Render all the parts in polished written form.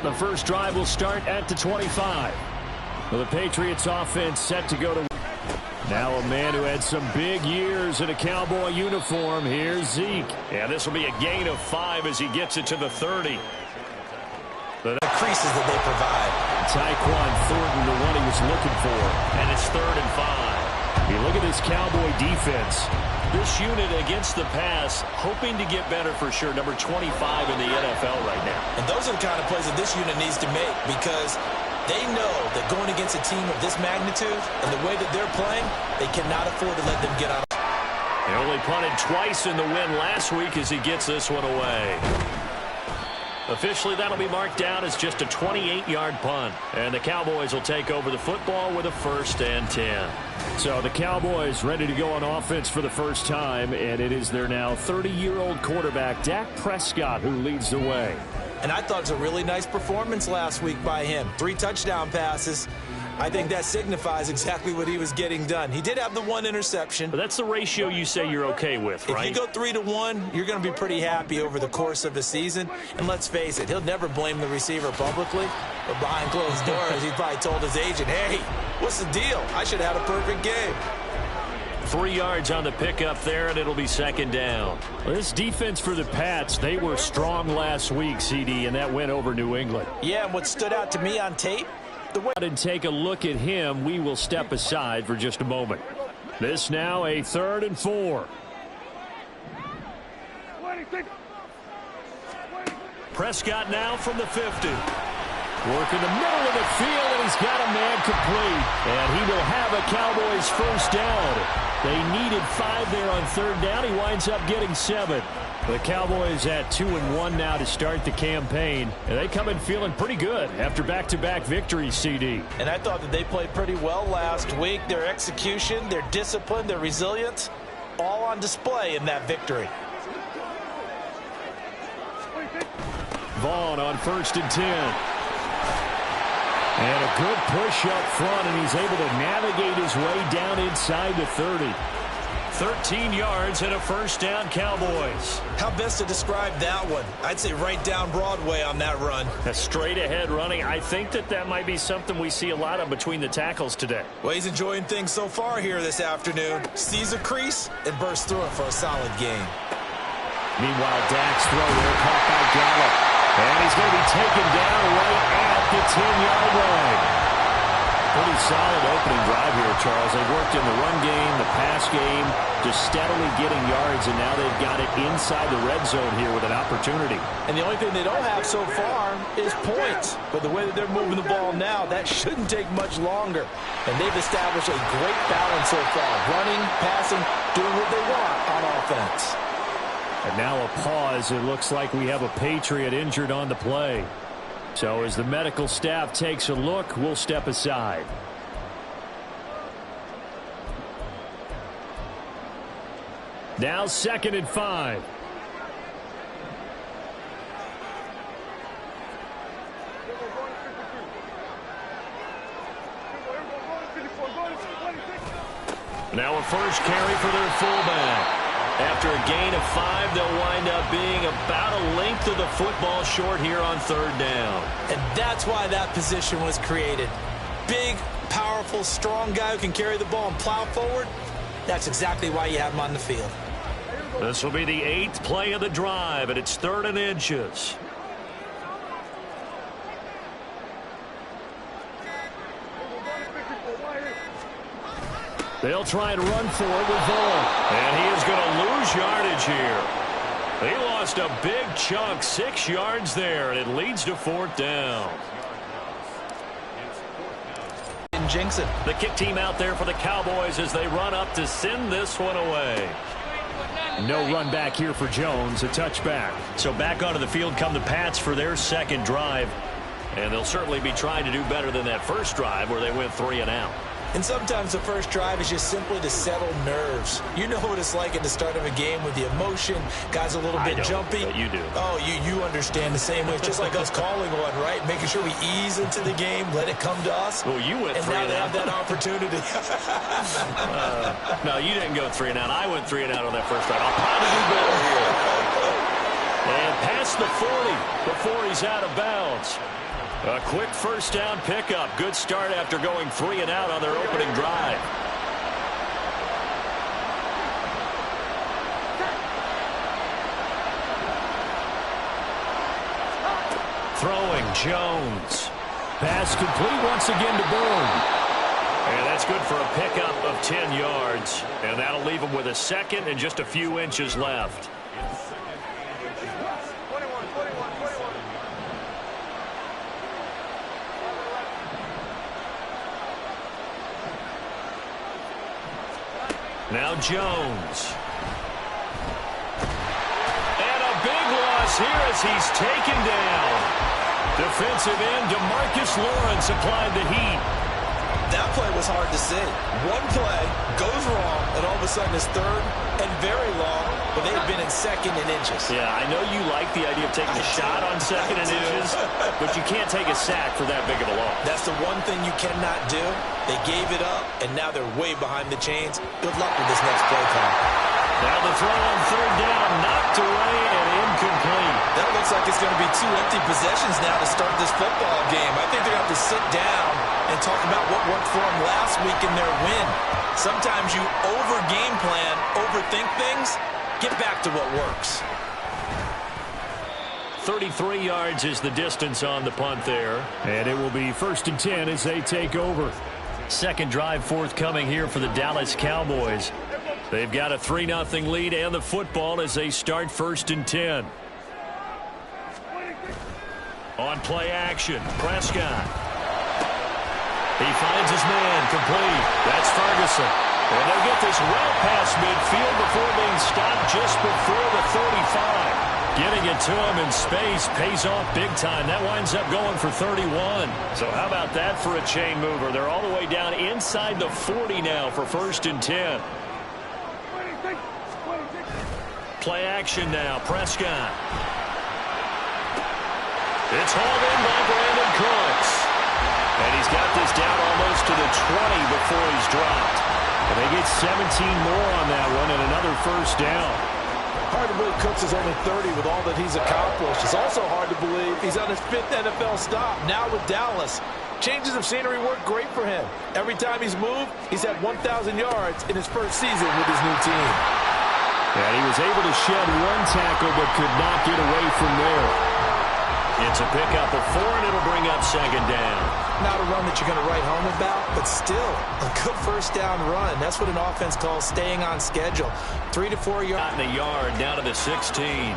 The first drive will start at the 25. Well, the Patriots offense set to go to. Now a man who had some big years in a Cowboy uniform. Here's Zeke. Yeah, this will be a gain of 5 as he gets it to the 30. The creases that they provide. Tyquan Thornton, the one he was looking for. And it's 3rd and 5. You look at this Cowboy defense. This unit against the pass, hoping to get better for sure. Number 25 in the NFL right now. And those are the kind of plays that this unit needs to make, because they know that going against a team of this magnitude and the way that they're playing, they cannot afford to let them get out. They only punted twice in the win last week as he gets this one away. Officially, that'll be marked down as just a 28-yard punt. And the Cowboys will take over the football with a 1st and 10. So the Cowboys ready to go on offense for the first time, and it is their now 30-year-old quarterback, Dak Prescott, who leads the way. And I thought it was a really nice performance last week by him. 3 touchdown passes. I think that signifies exactly what he was getting done. He did have the 1 interception. But that's the ratio you say you're okay with, right? If you go 3-1, you're going to be pretty happy over the course of the season. And let's face it, he'll never blame the receiver publicly. But behind closed doors, he probably told his agent, hey, what's the deal? I should have had a perfect game. 3 yards on the pickup there, and it'll be 2nd down. Well, this defense for the Pats, they were strong last week, CD, and that went over New England. Yeah, and what stood out to me on tape, and take a look at him. We will step aside for just a moment. This now a 3rd and 4. Prescott now from the 50. Work in the middle of the field, and he's got a man complete. And he will have a Cowboys 1st down. They needed 5 there on 3rd down. He winds up getting 7. The Cowboys at 2-1 now to start the campaign. And they come in feeling pretty good after back-to-back victories, CD. And I thought that they played pretty well last week. Their execution, their discipline, their resilience, all on display in that victory. Vaughn on 1st and 10. And a good push up front, and he's able to navigate his way down inside the 30. 13 yards and a 1st down, Cowboys. How best to describe that one? I'd say right down Broadway on that run. A straight ahead running. I think that might be something we see a lot of between the tackles today. Well, he's enjoying things so far here this afternoon. Sees a crease and bursts through it for a solid gain. Meanwhile, Dak's throw there caught by Gallup. And he's going to be taken down right at the 10-yard line. Pretty solid opening drive here, Charles. They worked in the run game, the pass game, just steadily getting yards, and now they've got it inside the red zone here with an opportunity. And the only thing they don't have so far is points. But the way that they're moving the ball now, that shouldn't take much longer. And they've established a great balance so far, running, passing, doing what they want on offense. And now a pause. It looks like we have a Patriot injured on the play. So as the medical staff takes a look, we'll step aside. Now 2nd and 5. Now a 1st carry for their fullback. After a gain of 5, they'll wind up being about a length of the football short here on 3rd down. And that's why that position was created. Big, powerful, strong guy who can carry the ball and plow forward. That's exactly why you have him on the field. This will be the 8th play of the drive, and it's 3rd and inches. They'll try and run for it with Vaughn. And he is going to lose yardage here. He lost a big chunk, 6 yards there, and it leads to 4th down. Jinxon. The kick team out there for the Cowboys as they run up to send this one away. No run back here for Jones, a touchback. So back onto the field come the Pats for their 2nd drive. And they'll certainly be trying to do better than that first drive where they went 3 and out. And sometimes the first drive is just simply to settle nerves. You know what it's like at the start of a game with the emotion. Guys a little bit jumpy. But you do. Oh, you understand the same way. It's just like us calling one, right? Making sure we ease into the game, let it come to us. Well, you went 3 and out. And now they have that opportunity. No, you didn't go 3 and out. I went 3 and out on that first drive. I'll probably do better here. And past the 40 before he's out of bounds. A quick first down pickup. Good start after going 3 and out on their opening drive. Throwing Jones. Pass complete once again to Bourne. And that's good for a pickup of 10 yards. And that'll leave him with a second and just a few inches left. Now Jones. And a big loss here as he's taken down. Defensive end DeMarcus Lawrence applied the heat. That play was hard to see. One play goes wrong, and all of a sudden it's third and very long, but they had been in second and inches. Yeah, I know you like the idea of taking a shot on second and inches, but you can't take a sack for that big of a loss. That's the one thing you cannot do. They gave it up, and now they're way behind the chains. Good luck with this next play call. Now the throw on third down, knocked away and incomplete. That looks like it's going to be 2 empty possessions now to start this football game. I think they're going to have to sit down and talk about what worked for them last week in their win. Sometimes you over-game plan, overthink things. Get back to what works. 33 yards is the distance on the punt there. And it will be 1st and 10 as they take over. Second drive forthcoming here for the Dallas Cowboys. They've got a 3-0 lead and the football as they start 1st and 10. On play action, Prescott. He finds his man complete. That's Ferguson. And they'll get this well past midfield before being stopped just before the 35. Getting it to him in space pays off big time. That winds up going for 31. So how about that for a chain mover? They're all the way down inside the 40 now for 1st and 10. Play action now, Prescott. It's hauled in by Brandon Cooks. And he's got this down almost to the 20 before he's dropped. And they get 17 more on that one and another 1st down. Hard to believe Cooks is only 30 with all that he's accomplished. It's also hard to believe he's on his 5th NFL stop, now with Dallas. Changes of scenery work great for him. Every time he's moved, he's had 1,000 yards in his first season with his new team. And he was able to shed 1 tackle but could not get away from there. It's a pickup of 4, and it'll bring up 2nd down. Not a run that you're going to write home about, but still a good 1st down run. That's what an offense calls staying on schedule. 3 to 4 yards. Not in a yard, down to the 16.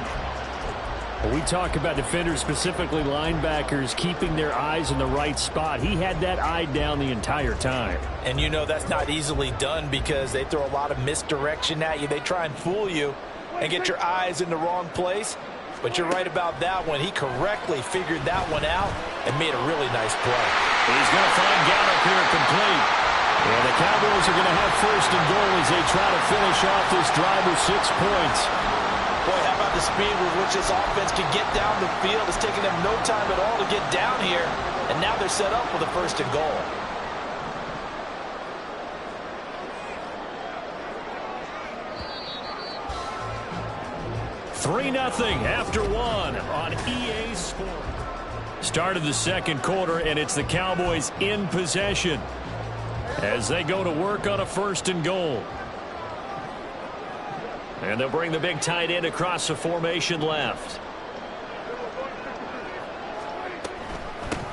We talk about defenders, specifically linebackers, keeping their eyes in the right spot. He had that eye down the entire time. And you know that's not easily done because they throw a lot of misdirection at you. They try and fool you and get your eyes in the wrong place. But you're right about that one. He correctly figured that one out and made a really nice play. He's going to find Gallup here complete. And the Cowboys are going to have 1st and goal as they try to finish off this drive with 6 points. Boy, how about the speed with which this offense can get down the field? It's taking them no time at all to get down here. And now they're set up for the 1st and goal. Three 3-0 after 1 on EA Sports. Start of the second quarter, and it's the Cowboys in possession as they go to work on a 1st and goal. And they'll bring the big tight end across the formation left.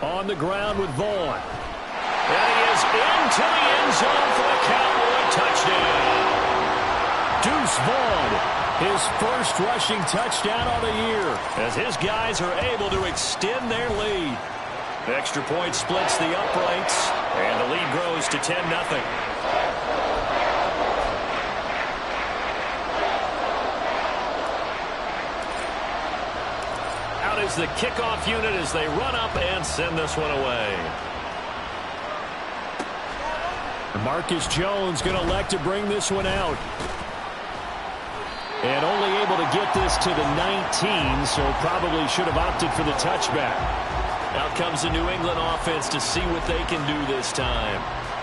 On the ground with Vaughn. And he is into the end zone for a Cowboy touchdown. Deuce Vaughn, his first rushing touchdown on the year, as his guys are able to extend their lead. Extra point splits the uprights, and the lead grows to 10-0. Out is the kickoff unit as they run up and send this one away. Marcus Jones going to elect to bring this one out. And only able to get this to the 19, so probably should have opted for the touchback. Out comes the New England offense to see what they can do this time.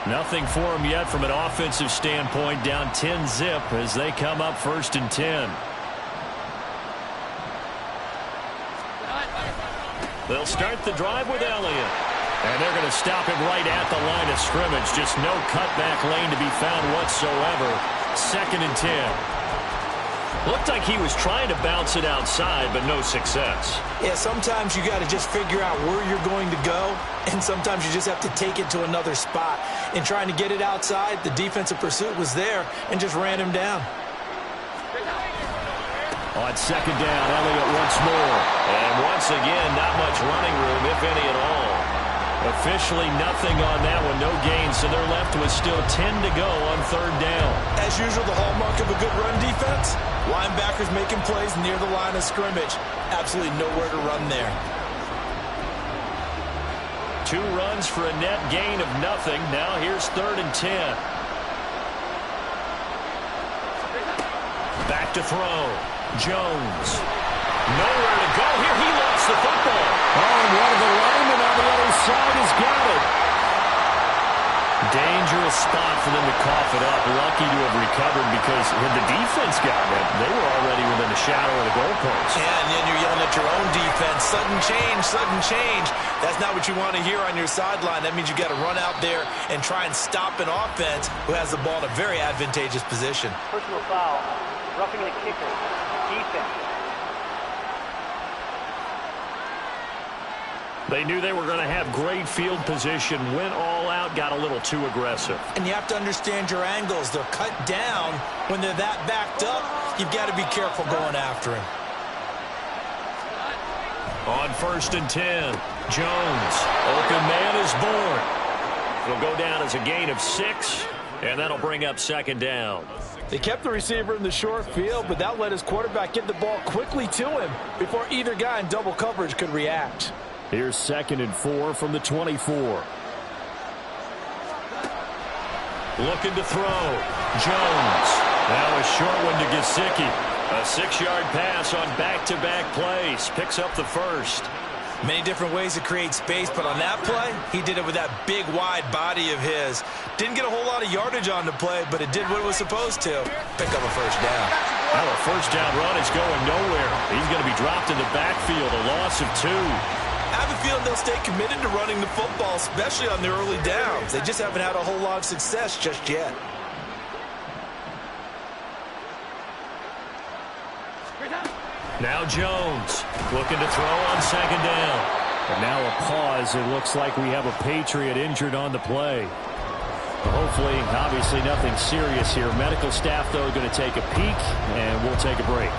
Nothing for them yet from an offensive standpoint, down 10-zip as they come up 1st and 10. They'll start the drive with Elliott. And they're going to stop him right at the line of scrimmage. Just no cutback lane to be found whatsoever. 2nd and 10. Looked like he was trying to bounce it outside, but no success. Yeah, sometimes you got to just figure out where you're going to go, and sometimes you just have to take it to another spot. In trying to get it outside, the defensive pursuit was there and just ran him down. On 2nd down, Elliott once more. And once again, not much running room, if any at all. Officially nothing on that one, no gain, so they're left with still 10 to go on 3rd down. As usual, the hallmark of a good run defense, linebackers making plays near the line of scrimmage. Absolutely nowhere to run there. 2 runs for a net gain of nothing. Now here's 3rd and 10. Back to throw. Jones. Nowhere to go here. He lost the football. Oh, and one of the linemen on the other side has got it. Dangerous spot for them to cough it up. Lucky to have recovered because had the defense gotten it, they were already within the shadow of the goalpost. Yeah, and then you're yelling at your own defense. Sudden change, sudden change. That's not what you want to hear on your sideline. That means you got to run out there and try and stop an offense who has the ball in a very advantageous position. Personal foul, roughing the kicker, defense. They knew they were going to have great field position, went all out, got a little too aggressive. And you have to understand your angles. They're cut down. When they're that backed up, you've got to be careful going after him. On 1st and 10, Jones. Open man is born. It'll go down as a gain of 6, and that'll bring up 2nd down. They kept the receiver in the short field, but that let his quarterback get the ball quickly to him before either guy in double coverage could react. Here's 2nd and 4 from the 24. Looking to throw. Jones. Now a short one to Gesicki. A 6-yard pass on back-to-back plays. Picks up the 1st. Many different ways to create space, but on that play, he did it with that big, wide body of his. Didn't get a whole lot of yardage on the play, but it did what it was supposed to. Pick up a 1st down. Now a 1st down run is going nowhere. He's going to be dropped in the backfield, a loss of 2. I have a feeling they'll stay committed to running the football, especially on their early downs. They just haven't had a whole lot of success just yet. Now Jones looking to throw on 2nd down. And now a pause. It looks like we have a Patriot injured on the play. Hopefully, obviously nothing serious here. Medical staff, though, going to take a peek, and we'll take a break.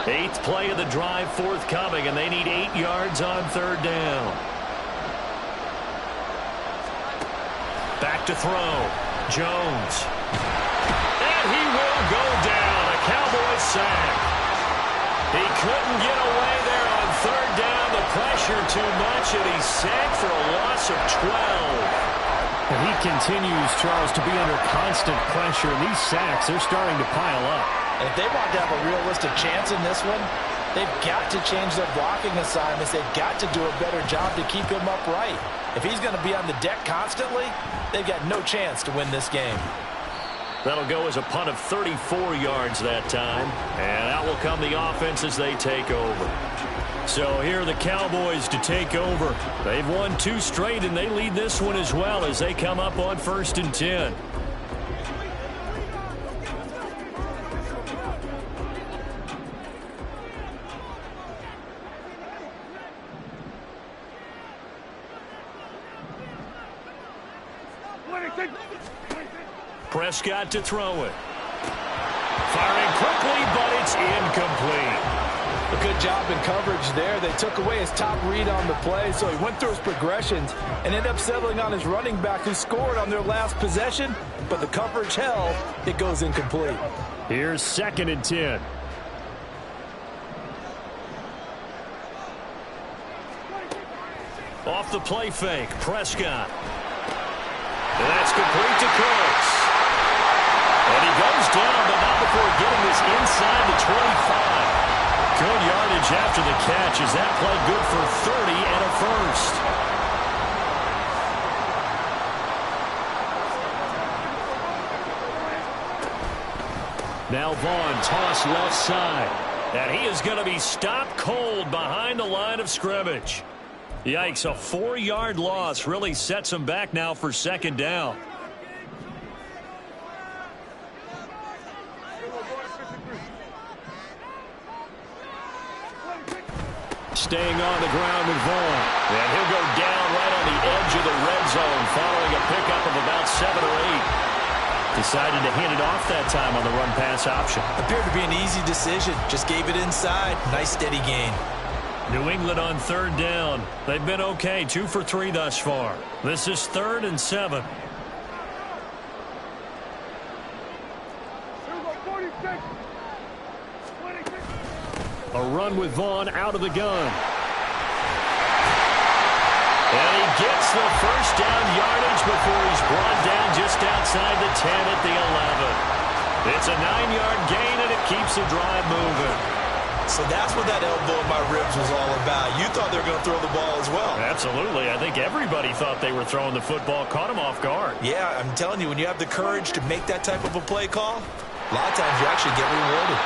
Eighth play of the drive forthcoming, and they need 8 yards on 3rd down. Back to throw. Jones. And he will go down. A Cowboys sack. He couldn't get away there on 3rd down. The pressure too much, and he's sacked for a loss of 12. And he continues, Charles, to be under constant pressure. And these sacks, they're starting to pile up. And if they want to have a realistic chance in this one, they've got to change their blocking assignments. They've got to do a better job to keep him upright. If he's going to be on the deck constantly, they've got no chance to win this game. That'll go as a punt of 34 yards that time. And out will come the offense as they take over. So here are the Cowboys to take over. They've won 2 straight, and they lead this one as well as they come up on 1st and 10. Prescott to throw it. Firing quickly, but it's incomplete. A good job in coverage there. They took away his top read on the play, so he went through his progressions and ended up settling on his running back who scored on their last possession, but the coverage held. It goes incomplete. Here's 2nd and 10. Off the play fake, Prescott. And that's complete to Cooks. And he goes down, but not before getting this inside the 25. Good yardage after the catch. Is that play good for 30 and a 1st? Now Vaughn, toss left side. And he is going to be stopped cold behind the line of scrimmage. Yikes, a 4-yard loss really sets him back now for second down. Staying on the ground with Vaughn. And he'll go down right on the edge of the red zone following a pickup of about 7 or 8. Decided to hand it off that time on the run-pass option. Appeared to be an easy decision. Just gave it inside. Nice steady gain. New England on third down. They've been okay, 2 for 3 thus far. This is 3rd and 7. A run with Vaughn out of the gun. And he gets the first down yardage before he's brought down just outside the 10 at the 11. It's a 9-yard gain, and it keeps the drive moving. So that's what that elbow in my ribs was all about. You thought they were going to throw the ball as well. Absolutely. I think everybody thought they were throwing the football, caught him off guard. Yeah, I'm telling you, when you have the courage to make that type of a play call, a lot of times you actually get rewarded.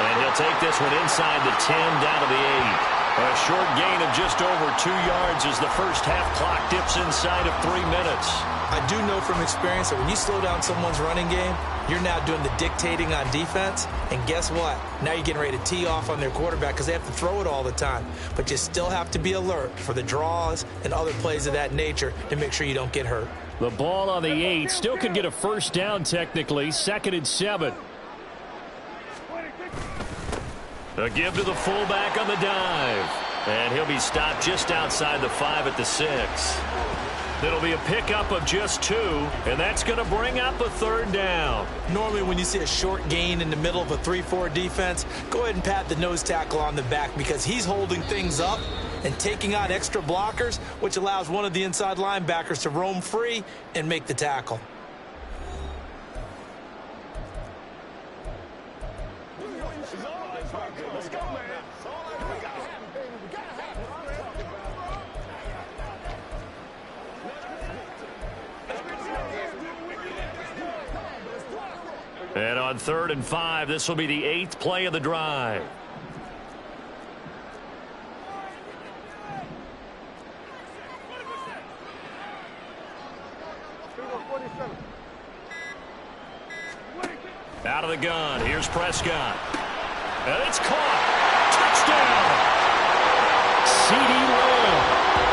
And he'll take this one inside the 10 down to the 8. A short gain of just over 2 yards as the first half clock dips inside of 3 minutes. I do know from experience that when you slow down someone's running game, you're now doing the dictating on defense. And guess what? Now you're getting ready to tee off on their quarterback because they have to throw it all the time. But you still have to be alert for the draws and other plays of that nature to make sure you don't get hurt. The ball on the 8 still could get a first down technically. 2nd and 7. A give to the fullback on the dive. And he'll be stopped just outside the 5 at the 6. It'll be a pickup of just 2, and that's going to bring up a 3rd down. Normally when you see a short gain in the middle of a 3-4 defense, go ahead and pat the nose tackle on the back because he's holding things up and taking on extra blockers, which allows one of the inside linebackers to roam free and make the tackle. And on 3rd and 5, this will be the 8th play of the drive. Out of the gun. Here's Prescott. And it's caught. Touchdown. C.D. Lamb.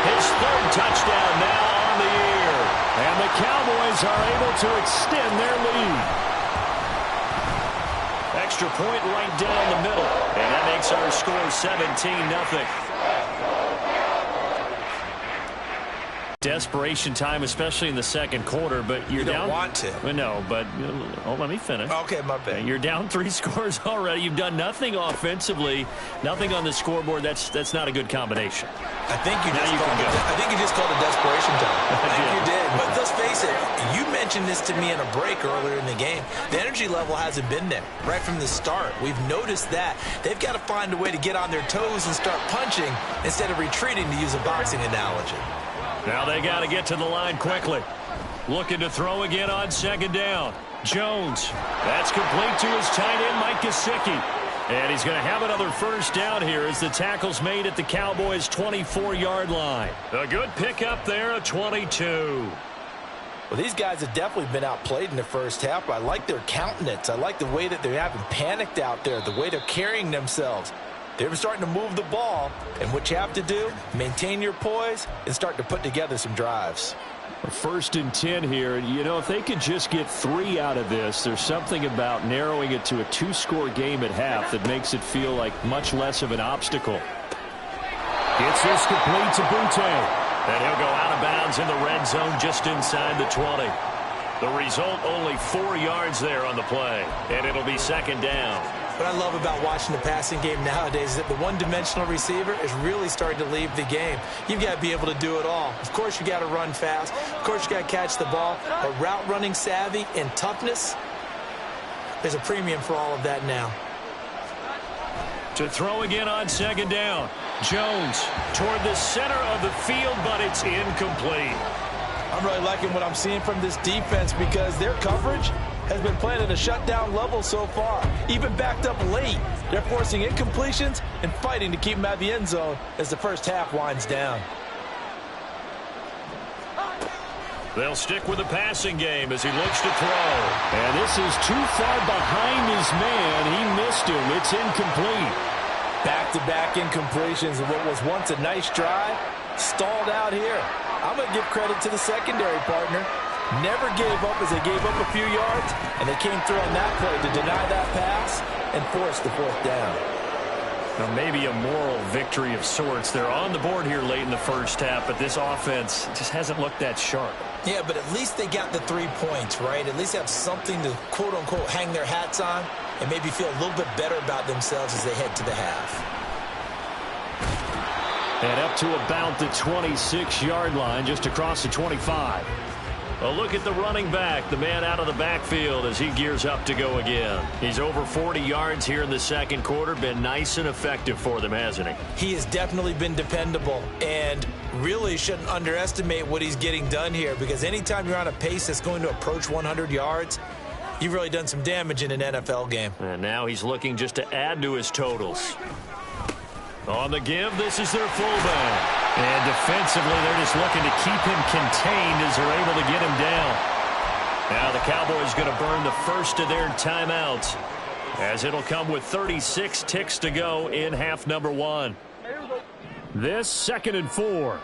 His 3rd touchdown now on the year. And the Cowboys are able to extend their lead. Extra point right down the middle. And that makes our score 17-0. Desperation time, especially in the second quarter, but you're down. You don't want to. No, but let me finish. Okay, my bad. You're down 3 scores already. You've done nothing offensively, nothing on the scoreboard. That's not a good combination. I think you just called it desperation time. I think you did. But let's face it, you mentioned this to me in a break earlier in the game. The energy level hasn't been there right from the start. We've noticed that. They've got to find a way to get on their toes and start punching instead of retreating, to use a boxing analogy. Now they got to get to the line quickly. Looking to throw again on 2nd down. Jones. That's complete to his tight end, Mike Gesicki. And he's going to have another first down here as the tackle's made at the Cowboys' 24-yard line. A good pickup there, a 22. Well, these guys have definitely been outplayed in the first half, but I like their countenance. I like the way that they haven't panicked out there, the way they're carrying themselves. They're starting to move the ball, and what you have to do, maintain your poise and start to put together some drives. 1st and 10 here. You know, if they could just get 3 out of this, there's something about narrowing it to a 2-score game at half that makes it feel like much less of an obstacle. Gets this complete to Butte. And he'll go out of bounds in the red zone just inside the 20. The result, only 4 yards there on the play, and it'll be 2nd down. What I love about watching the passing game nowadays is that the one-dimensional receiver is really starting to leave the game. You've got to be able to do it all. Of course, you got to run fast. Of course, you got to catch the ball. But route running savvy and toughness, there's a premium for all of that now. To throw again on 2nd down. Jones toward the center of the field, but it's incomplete. I'm really liking what I'm seeing from this defense because their coverage has been playing at a shutdown level so far, even backed up late. They're forcing incompletions and fighting to keep him out of the end zone as the first half winds down. They'll stick with the passing game as he looks to throw. And this is too far behind his man. He missed him. It's incomplete. Back-to-back incompletions of what was once a nice drive, stalled out here. I'm going to give credit to the secondary partner. Never gave up as they gave up a few yards, and they came through on that play to deny that pass and force the fourth down. Now maybe a moral victory of sorts. They're on the board here late in the first half, but this offense just hasn't looked that sharp. Yeah, but at least they got the 3 points, right? At least have something to, quote-unquote, hang their hats on and maybe feel a little bit better about themselves as they head to the half. And up to about the 26-yard line, just across the 25. A look at the running back, the man out of the backfield as he gears up to go again. He's over 40 yards here in the second quarter. Been nice and effective for them, hasn't he? He has definitely been dependable and really shouldn't underestimate what he's getting done here, because anytime you're on a pace that's going to approach 100 yards, you've really done some damage in an NFL game. And now he's looking just to add to his totals. On the give, this is their fullback. And defensively, they're just looking to keep him contained as they're able to get him down. Now the Cowboys going to burn the first of their timeouts, as it'll come with 36 ticks to go in half number 1. This 2nd and 4.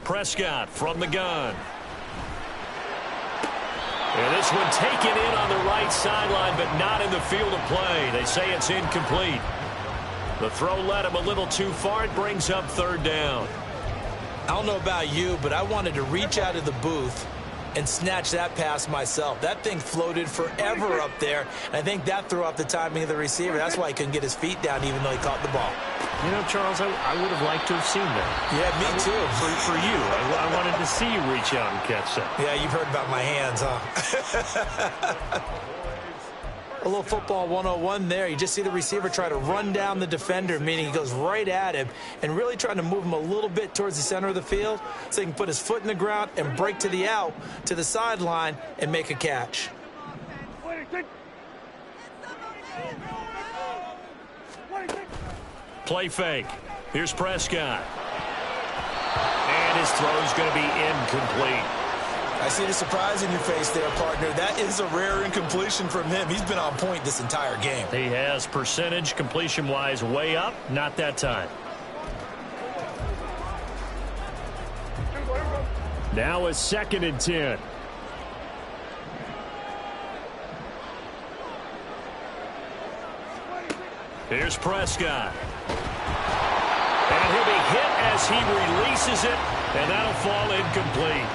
Prescott from the gun. And this one taken in on the right sideline, but not in the field of play. They say it's incomplete. The throw led him a little too far. It brings up 3rd down. I don't know about you, but I wanted to reach out of the booth and snatch that pass myself. That thing floated forever up there, and I think that threw off the timing of the receiver. That's why he couldn't get his feet down even though he caught the ball. You know, Charles, I would have liked to have seen that. Yeah, me too. For you. I wanted to see you reach out and catch that. Yeah, you've heard about my hands, huh? A little football 101 there. You just see the receiver try to run down the defender, meaning he goes right at him and really trying to move him a little bit towards the center of the field so he can put his foot in the ground and break to the out, to the sideline, and make a catch. Play fake. Here's Prescott. And his throw's going to be incomplete. I see the surprise in your face there, partner. That is a rare incompletion from him. He's been on point this entire game. He has percentage completion-wise way up. Not that time. Now a 2nd and 10. Here's Prescott. And he'll be hit as he releases it, and that'll fall incomplete.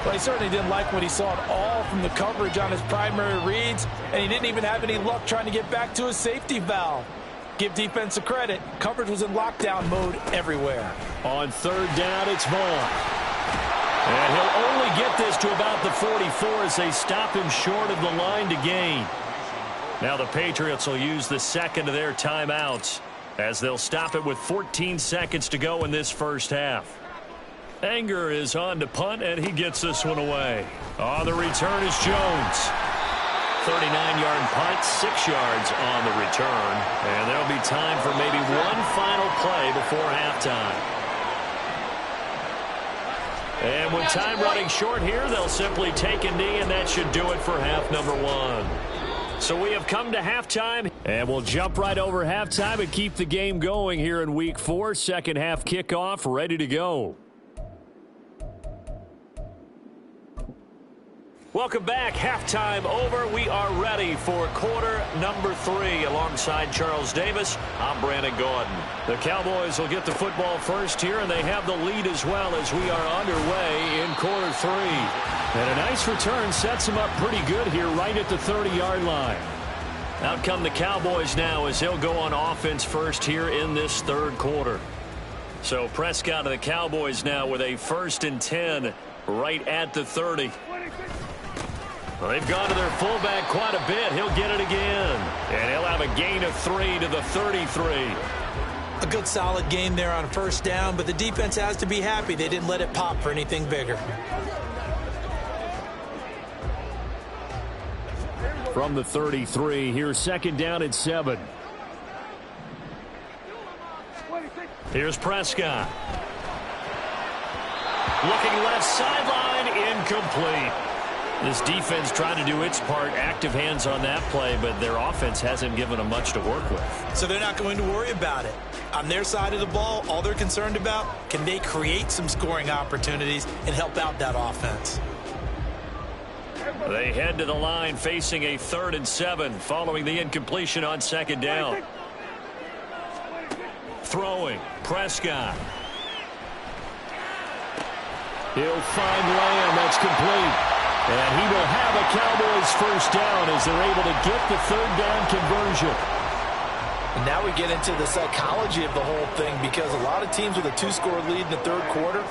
Well, he certainly didn't like what he saw at all from the coverage on his primary reads, and he didn't even have any luck trying to get back to his safety valve. Give defense a credit. Coverage was in lockdown mode everywhere. On 3rd down, it's Vaughn. And he'll only get this to about the 44 as they stop him short of the line to gain. Now the Patriots will use the 2nd of their timeouts as they'll stop it with 14 seconds to go in this first half. Anger is on to punt, and he gets this one away. On the return is Jones. 39-yard punt, 6 yards on the return. And there'll be time for maybe one final play before halftime. And with time running short here, they'll simply take a knee, and that should do it for half number 1. So we have come to halftime, and we'll jump right over halftime and keep the game going here in Week 4. Second half kickoff, ready to go. Welcome back. Halftime over. We are ready for quarter number 3. Alongside Charles Davis, I'm Brandon Gordon. The Cowboys will get the football first here, and they have the lead as well as we are underway in quarter 3. And a nice return sets them up pretty good here right at the 30-yard line. Out come the Cowboys now as they'll go on offense first here in this third quarter. So Prescott of the Cowboys now with a 1st and 10 right at the 30. Well, they've gone to their fullback quite a bit. He'll get it again. And he'll have a gain of 3 to the 33. A good solid game there on first down, but the defense has to be happy they didn't let it pop for anything bigger. From the 33, here's second down and 7. Here's Prescott. Looking left sideline, incomplete. This defense trying to do its part, active hands on that play, but their offense hasn't given them much to work with. So they're not going to worry about it. On their side of the ball, all they're concerned about, can they create some scoring opportunities and help out that offense? They head to the line facing a 3rd and 7 following the incompletion on second down. Throwing, Prescott. He'll find Lamb. That's complete. And he will have a Cowboys first down as they're able to get the 3rd down conversion. And now we get into the psychology of the whole thing, because a lot of teams with a 2-score lead in the 3rd quarter,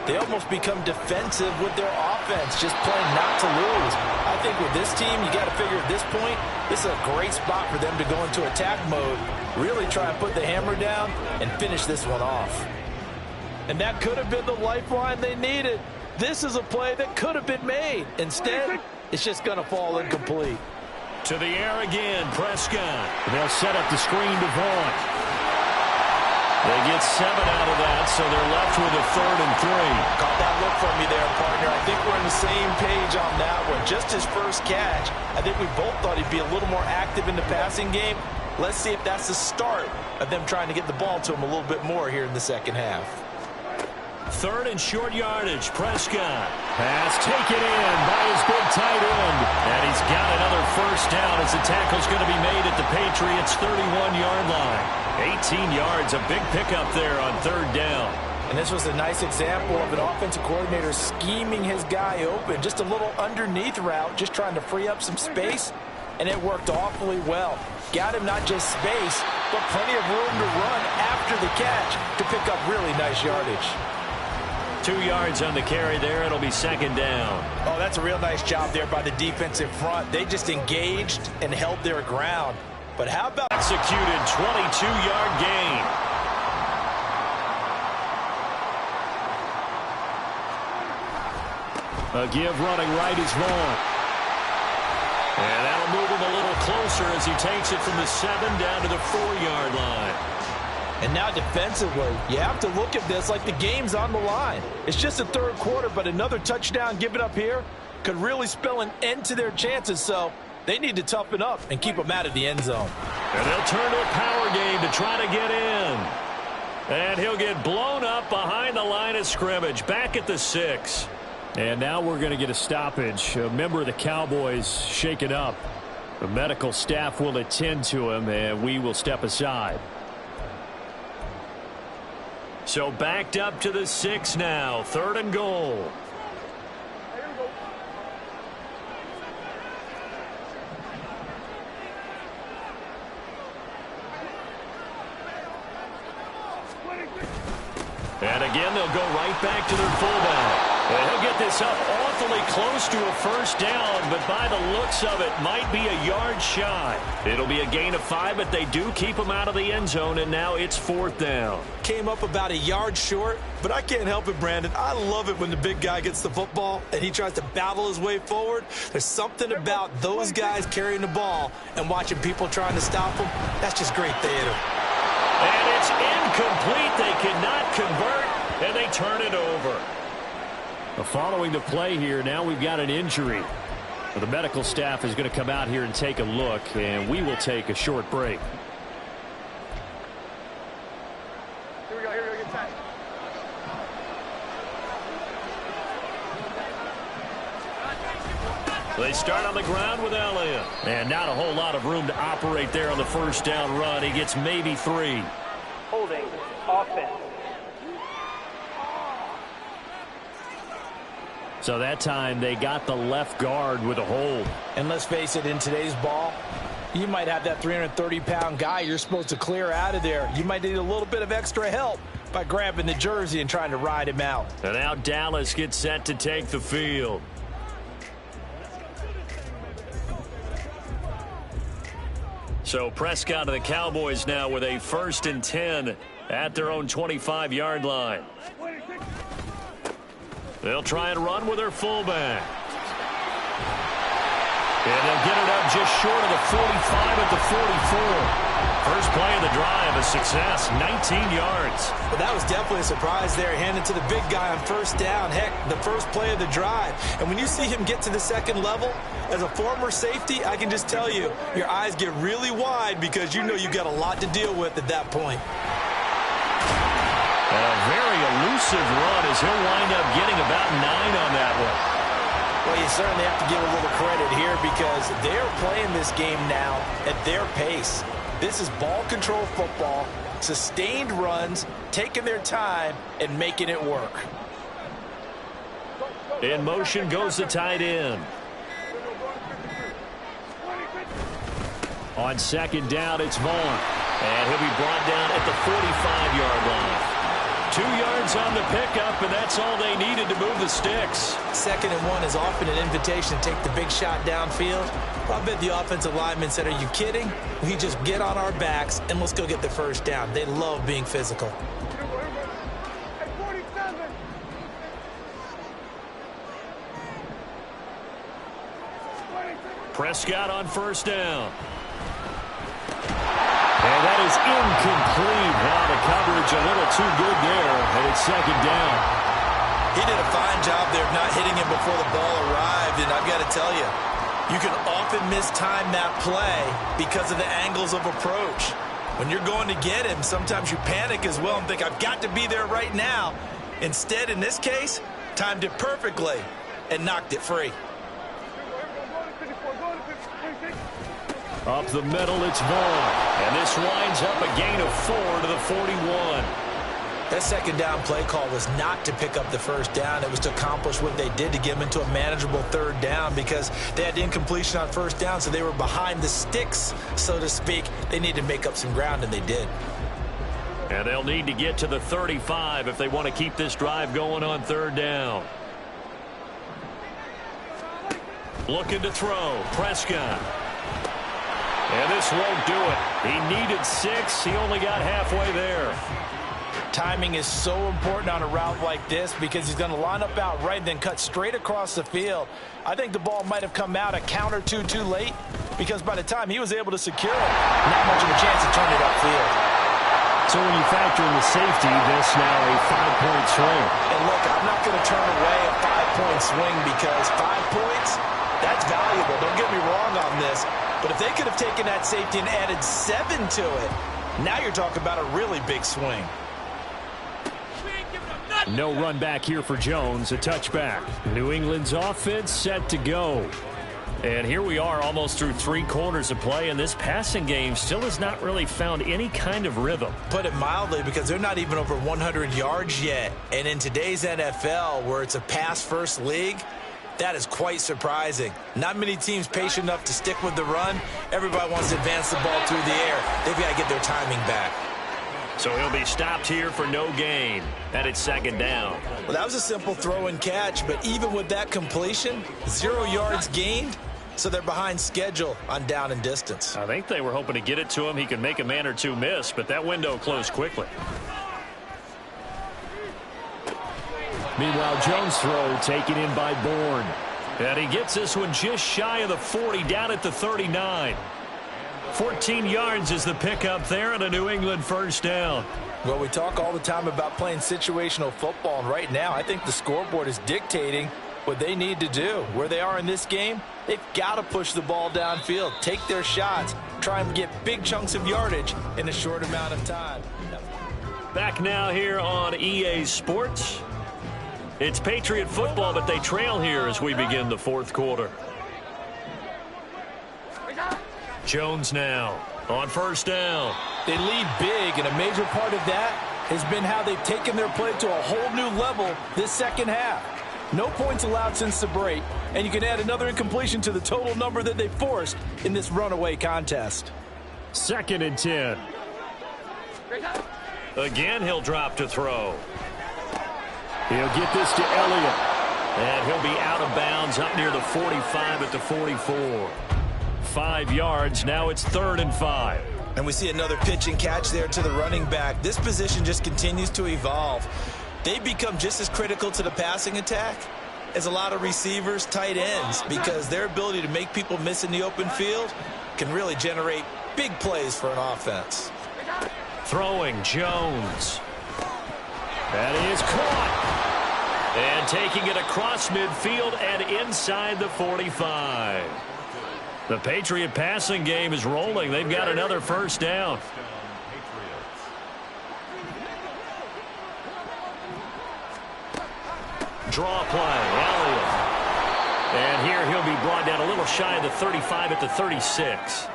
they almost become defensive with their offense, just playing not to lose. I think with this team, you got to figure at this point, this is a great spot for them to go into attack mode, really try and put the hammer down and finish this one off. And that could have been the lifeline they needed. This is a play that could have been made. Instead, it's just going to fall incomplete. To the air again, Prescott. They'll set up the screen to Vaughn. They get 7 out of that, so they're left with a 3rd and 3. Caught that look from me there, partner. I think we're on the same page on that one. Just his first catch, I think we both thought he'd be a little more active in the passing game. Let's see if that's the start of them trying to get the ball to him a little bit more here in the second half. 3rd and short yardage, Prescott. Pass taken in by his big tight end. And he's got another first down as the tackle's going to be made at the Patriots' 31-yard line. 18 yards, a big pickup there on 3rd down. And this was a nice example of an offensive coordinator scheming his guy open. Just a little underneath route, just trying to free up some space, and it worked awfully well. Got him not just space, but plenty of room to run after the catch to pick up really nice yardage. 2 yards on the carry there. It'll be second down. Oh, that's a real nice job there by the defensive front. They just engaged and held their ground. But how about executed 22-yard gain? A give running right is Vaughn. And that'll move him a little closer as he takes it from the 7 down to the 4-yard line. And now defensively, you have to look at this like the game's on the line. It's just the 3rd quarter, but another touchdown given up here could really spell an end to their chances. So they need to toughen up and keep them out of the end zone. And they'll turn to a power game to try to get in. And he'll get blown up behind the line of scrimmage, back at the 6. And now we're going to get a stoppage. A member of the Cowboys shaken up. The medical staff will attend to him, and we will step aside. So backed up to the 6 now. 3rd and goal. And again, they'll go right back to their fullback. And he'll get this up awfully close to a first down, but by the looks of it, might be a yard shy. It'll be a gain of 5, but they do keep him out of the end zone, and now it's 4th down. Came up about a yard short, but I can't help it, Brandon. I love it when the big guy gets the football and he tries to battle his way forward. There's something about those guys carrying the ball and watching people trying to stop them. That's just great theater. And it's incomplete. They cannot convert, and they turn it over. Following the play here, now we've got an injury. The medical staff is going to come out here and take a look, and we will take a short break. Here we go, get time. They start on the ground with Elliott. And not a whole lot of room to operate there on the first down run. He gets maybe 3. Holding, offense. So that time they got the left guard with a hold. And let's face it, in today's ball, you might have that 330-pound guy you're supposed to clear out of there. You might need a little bit of extra help by grabbing the jersey and trying to ride him out. And now Dallas gets set to take the field. So Prescott and the Cowboys now with a 1st and 10 at their own 25-yard line. They'll try and run with their fullback. And they'll get it up just short of the 45 at the 44. First play of the drive, a success, 19 yards. Well, that was definitely a surprise there, handed to the big guy on 1st down. Heck, the first play of the drive. And when you see him get to the 2nd level, as a former safety, I can just tell you, your eyes get really wide because you know you've got a lot to deal with at that point. And a very elusive run as he'll wind up getting about 9 on that one. Well, you certainly have to give a little credit here because they're playing this game now at their pace. This is ball control football, sustained runs, taking their time, and making it work. In motion goes the tight end. On 2nd down, it's Vaughn. And he'll be brought down at the 45-yard line. 2 yards on the pickup, and that's all they needed to move the sticks. 2nd and 1 is often an invitation to take the big shot downfield. I bet the offensive lineman said, are you kidding? We just get on our backs, and let's go get the 1st down. They love being physical. Prescott on 1st down. And that is incomplete. Now the coverage a little too good there, and it's 2nd down. He did a fine job there of not hitting him before the ball arrived, and I've got to tell you, you can often mistime that play because of the angles of approach. When you're going to get him, sometimes you panic as well and think, I've got to be there right now. Instead, in this case, timed it perfectly and knocked it free. Up the middle, it's Vaughn. And this winds up a gain of 4 to the 41. That 2nd down play call was not to pick up the 1st down. It was to accomplish what they did to get them into a manageable 3rd down because they had incompletion on 1st down, so they were behind the sticks, so to speak. They needed to make up some ground, and they did. And they'll need to get to the 35 if they want to keep this drive going on 3rd down. Looking to throw, Prescott. And this won't do it. He needed 6. He only got halfway there. Timing is so important on a route like this because he's going to line up out right and then cut straight across the field. I think the ball might have come out a count or two too late because by the time he was able to secure it, not much of a chance to turn it upfield. So when you factor in the safety, this now a 5-point swing. And look, I'm not going to turn away a 5-point swing because 5 points, that's valuable. Don't get me wrong on this. But if they could have taken that safety and added 7 to it, now you're talking about a really big swing. No run back here for Jones, a touchback. New England's offense set to go. And here we are almost through 3 quarters of play, and this passing game still has not really found any kind of rhythm. Put it mildly, because they're not even over 100 yards yet. And in today's NFL, where it's a pass-first league, that is quite surprising. Not many teams patient enough to stick with the run. Everybody wants to advance the ball through the air. They've got to get their timing back. So he'll be stopped here for no gain. And it's 2nd down. Well, that was a simple throw and catch, but even with that completion, 0 yards gained, so they're behind schedule on down and distance. I think they were hoping to get it to him. He could make a man or two miss, but that window closed quickly. Meanwhile, Jones' throw taken in by Bourne. And he gets this one just shy of the 40, down at the 39. 14 yards is the pickup there, and a New England 1st down. Well, we talk all the time about playing situational football, and right now I think the scoreboard is dictating what they need to do. Where they are in this game, they've got to push the ball downfield, take their shots, try and get big chunks of yardage in a short amount of time. Back now here on EA Sports. It's Patriot football, but they trail here as we begin the 4th quarter. Jones now on 1st down. They lead big, and a major part of that has been how they've taken their play to a whole new level this 2nd half. No points allowed since the break, and you can add another incompletion to the total number that they forced in this runaway contest. 2nd and 10. Again, he'll drop to throw. He'll get this to Elliott. And he'll be out of bounds up near the 45 at the 44. 5 yards. Now it's 3rd and 5. And we see another pitch and catch there to the running back. This position just continues to evolve. They become just as critical to the passing attack as a lot of receivers, tight ends, because their ability to make people miss in the open field can really generate big plays for an offense. Throwing Jones. That is caught. And taking it across midfield and inside the 45. The Patriot passing game is rolling. They've got another first down. Draw play, Elliott. And here he'll be brought down a little shy of the 35 at the 36.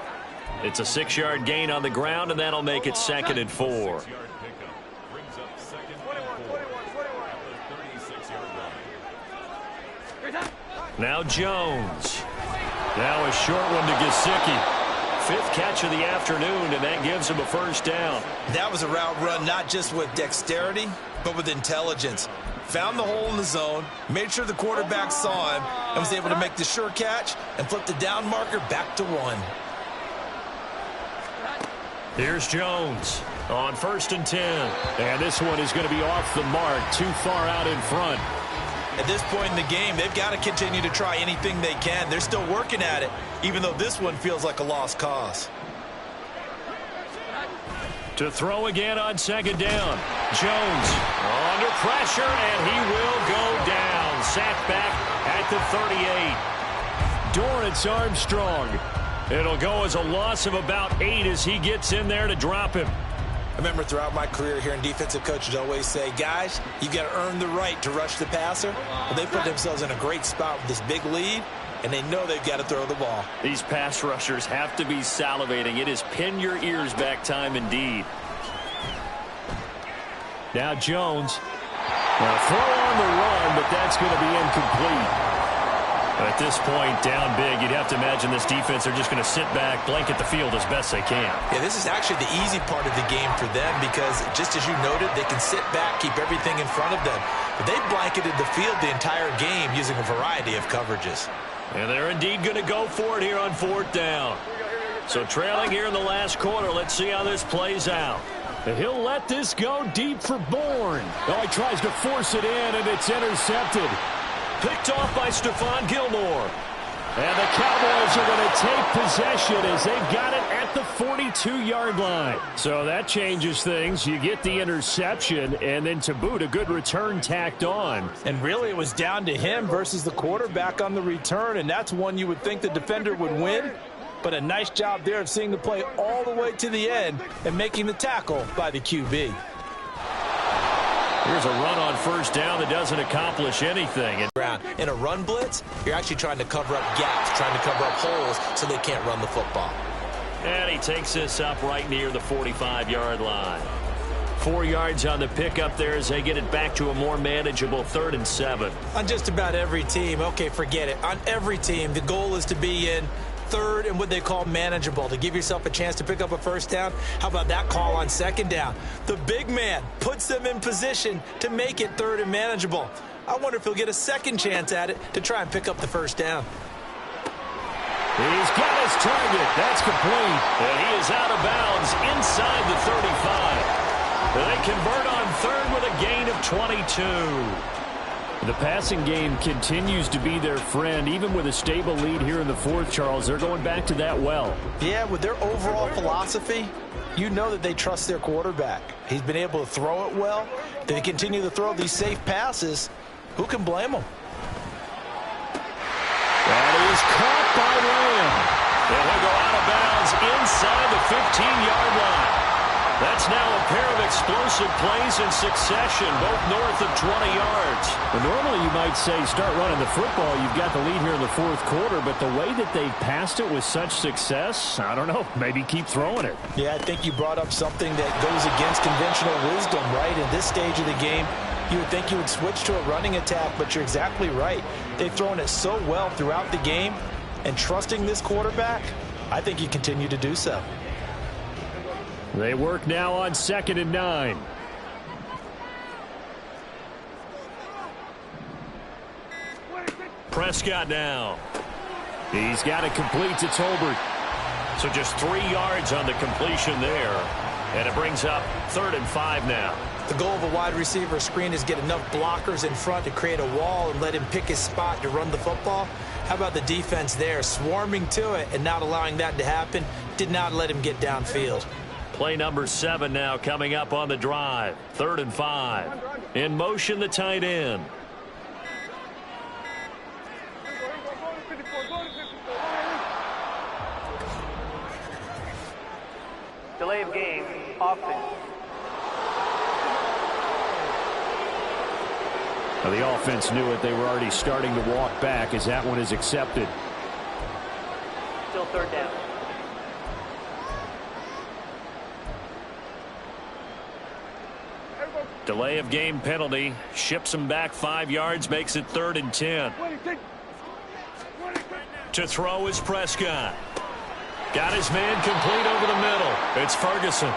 It's a 6-yard gain on the ground, and that'll make it 2nd and 4. Now Jones. Now a short one to Gesicki. 5th catch of the afternoon, and that gives him a first down. That was a route run not just with dexterity, but with intelligence. Found the hole in the zone, made sure the quarterback saw him, and was able to make the sure catch and flip the down marker back to 1. Here's Jones on 1st and 10. And this one is going to be off the mark, too far out in front. At this point in the game, they've got to continue to try anything they can. They're still working at it, even though this one feels like a lost cause. To throw again on 2nd down. Jones under pressure, and he will go down. Sacked back at the 38. Dorrance Armstrong. It'll go as a loss of about 8 as he gets in there to drop him. I remember throughout my career hearing defensive coaches always say, guys, you've got to earn the right to rush the passer. Well, they put themselves in a great spot with this big lead, and they know they've got to throw the ball. These pass rushers have to be salivating. It is pin your ears back time indeed. Now Jones. Now throw on the run, but that's going to be incomplete. At this point, down big, you'd have to imagine this defense are just going to sit back, blanket the field as best they can. Yeah, this is actually the easy part of the game for them because, just as you noted, they can sit back, keep everything in front of them. But they've blanketed the field the entire game using a variety of coverages. And they're indeed going to go for it here on 4th down. So trailing here in the last quarter, let's see how this plays out. He'll let this go deep for Bourne. Oh, he tries to force it in, and it's intercepted. Picked off by Stephon Gilmore. And the Cowboys are going to take possession as they've got it at the 42-yard line. So that changes things. You get the interception, and then to boot, a good return tacked on. And really, it was down to him versus the quarterback on the return, and that's one you would think the defender would win. But a nice job there of seeing the play all the way to the end and making the tackle by the QB. Here's a run on 1st down that doesn't accomplish anything. In a run blitz, you're actually trying to cover up gaps, trying to cover up holes so they can't run the football. And he takes this up right near the 45-yard line. 4 yards on the pickup there as they get it back to a more manageable 3rd and 7. On just about every team, okay, forget it. On every team, the goal is to be in 3rd and what they call manageable, to give yourself a chance to pick up a first down. How about that call on 2nd down? The big man puts them in position to make it 3rd and manageable. I wonder if he'll get a second chance at it to try and pick up the first down. He's got his target. That's complete. And he is out of bounds inside the 35. They convert on 3rd with a gain of 22. The passing game continues to be their friend. Even with a stable lead here in the 4th, Charles, they're going back to that well. Yeah, with their overall philosophy, you know that they trust their quarterback. He's been able to throw it well. They continue to throw these safe passes. Who can blame them? That is caught by Lamb. And he'll go out of bounds inside the 15-yard line. That's now a pair of explosive plays in succession, both north of 20 yards. Well, normally you might say start running the football. You've got the lead here in the 4th quarter, but the way that they've passed it with such success, I don't know, maybe keep throwing it. Yeah, I think you brought up something that goes against conventional wisdom, right? In this stage of the game, you would think you would switch to a running attack, but you're exactly right. They've thrown it so well throughout the game, and trusting this quarterback, I think you continue to do so. They work now on 2nd and 9. Prescott now. He's got it complete to Tolbert. So just 3 yards on the completion there. And it brings up 3rd and 5 now. The goal of a wide receiver screen is get enough blockers in front to create a wall and let him pick his spot to run the football. How about the defense there, swarming to it and not allowing that to happen? Did not let him get downfield. Play number 7 now coming up on the drive. 3rd and 5. In motion, the tight end. Delay of game, offense. Now the offense knew it. They were already starting to walk back as that one is accepted. Still 3rd down. Delay of game penalty. Ships them back 5 yards, makes it 3rd and 10. To throw is Prescott. Got his man complete over the middle. It's Ferguson.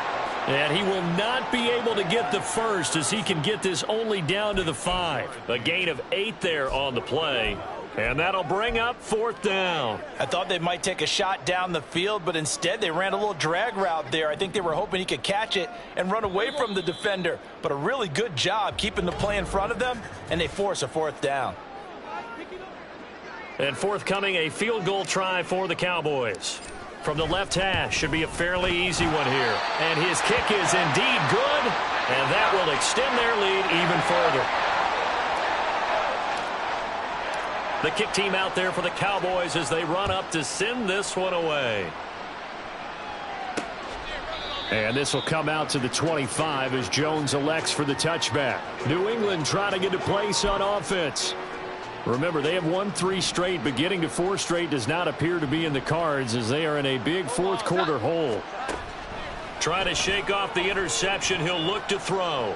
And he will not be able to get the first as he can get this only down to the 5. A gain of 8 there on the play. And that'll bring up 4th down. I thought they might take a shot down the field, but instead they ran a little drag route there. I think they were hoping he could catch it and run away from the defender. But a really good job keeping the play in front of them, and they force a 4th down. And forthcoming, a field goal try for the Cowboys. From the left hash, should be a fairly easy one here. And his kick is indeed good, and that will extend their lead even further. The kick team out there for the Cowboys as they run up to send this one away. And this will come out to the 25 as Jones elects for the touchback. New England trying to get a place on offense. Remember, they have won 3 straight, but getting to 4 straight does not appear to be in the cards as they are in a big 4th quarter hole. Trying to shake off the interception. He'll look to throw.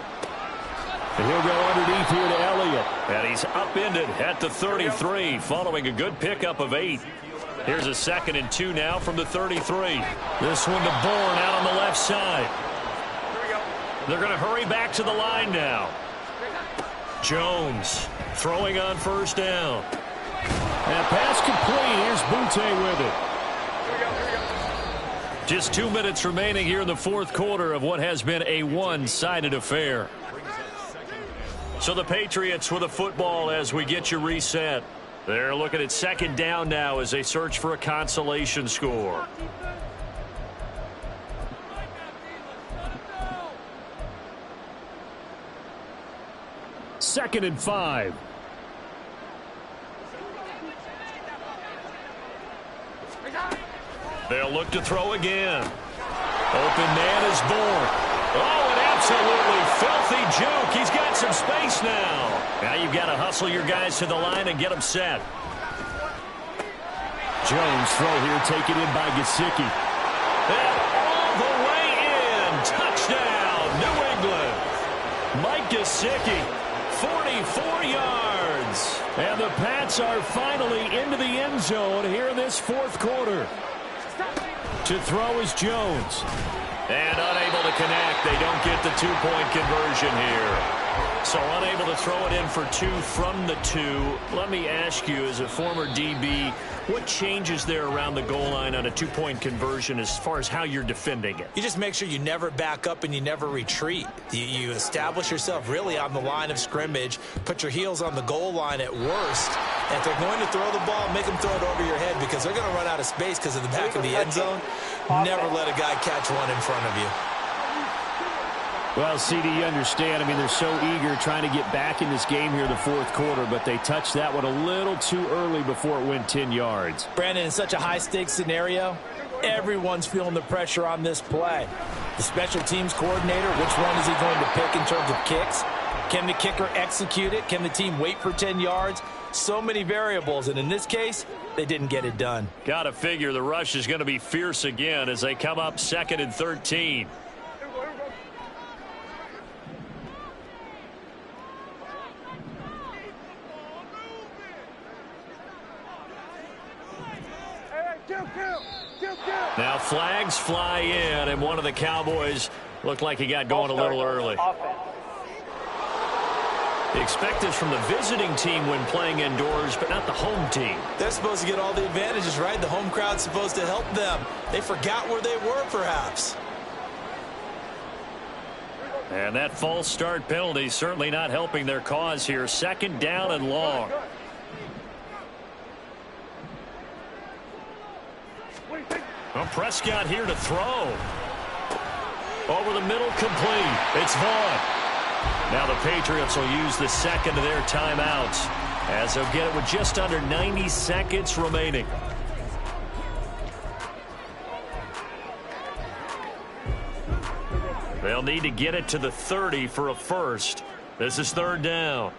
And he'll go underneath here to Elliott. And he's upended at the 33 following a good pickup of 8. Here's a 2nd and 2 now from the 33. This one to Bourne out on the left side. They're going to hurry back to the line now. Jones throwing on 1st down. And pass complete. Here's Butte with it. Just 2 minutes remaining here in the 4th quarter of what has been a one-sided affair. So the Patriots with a football as we get you reset. They're looking at 2nd down now as they search for a consolation score. Second and 5. They'll look to throw again. Open man is Bourne. Oh, an absolutely filthy juke. He's got some space now. Now you've got to hustle your guys to the line and get them set. Jones throw here taken in by Gesicki. And all the way in. Touchdown, New England. Mike Gesicki, 44 yards. And the Pats are finally into the end zone here in this 4th quarter. To throw is Jones. And unable to connect. They don't get the 2-point conversion here. So unable to throw it in for 2 from the 2. Let me ask you, as a former DB, what changes there around the goal line on a 2-point conversion as far as how you're defending it? You just make sure you never back up and you never retreat. You establish yourself really on the line of scrimmage, put your heels on the goal line at worst. And if they're going to throw the ball, make them throw it over your head because they're going to run out of space because of the back of the end zone. Never let a guy catch one in front of you. Well, CD, you understand. I mean, they're so eager trying to get back in this game here in the 4th quarter, but they touched that one a little too early before it went 10 yards. Brandon, in such a high-stakes scenario, everyone's feeling the pressure on this play. The special teams coordinator, which one is he going to pick in terms of kicks? Can the kicker execute it? Can the team wait for 10 yards? So many variables, and in this case, they didn't get it done. Got to figure the rush is going to be fierce again as they come up 2nd and 13. Now flags fly in, and one of the Cowboys looked like he got going a little early. Expect this from the visiting team when playing indoors, but not the home team. They're supposed to get all the advantages, right? The home crowd's supposed to help them. They forgot where they were, perhaps. And that false start penalty certainly not helping their cause here. 2nd down and long. Well, Prescott here to throw. Over the middle, complete. It's Vaughn. Now the Patriots will use the second of their timeouts, as they'll get it with just under 90 seconds remaining. They'll need to get it to the 30 for a first. This is 3rd down.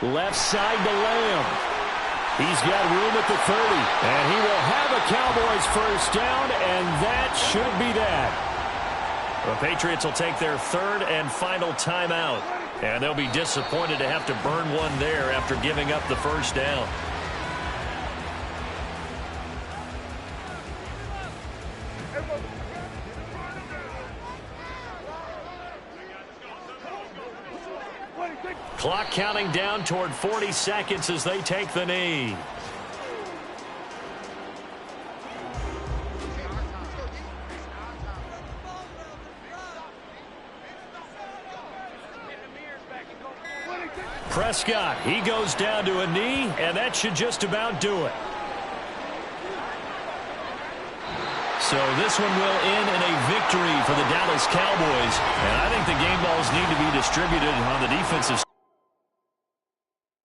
Left side to Lamb. He's got room at the 30. And he will have a Cowboys first down, and that should be that. The Patriots will take their 3rd and final timeout. And they'll be disappointed to have to burn one there after giving up the first down. Clock counting down toward 40 seconds as they take the knee. Prescott, he goes down to a knee, and that should just about do it. So this one will end in a victory for the Dallas Cowboys. And I think the game balls need to be distributed on the defensive side.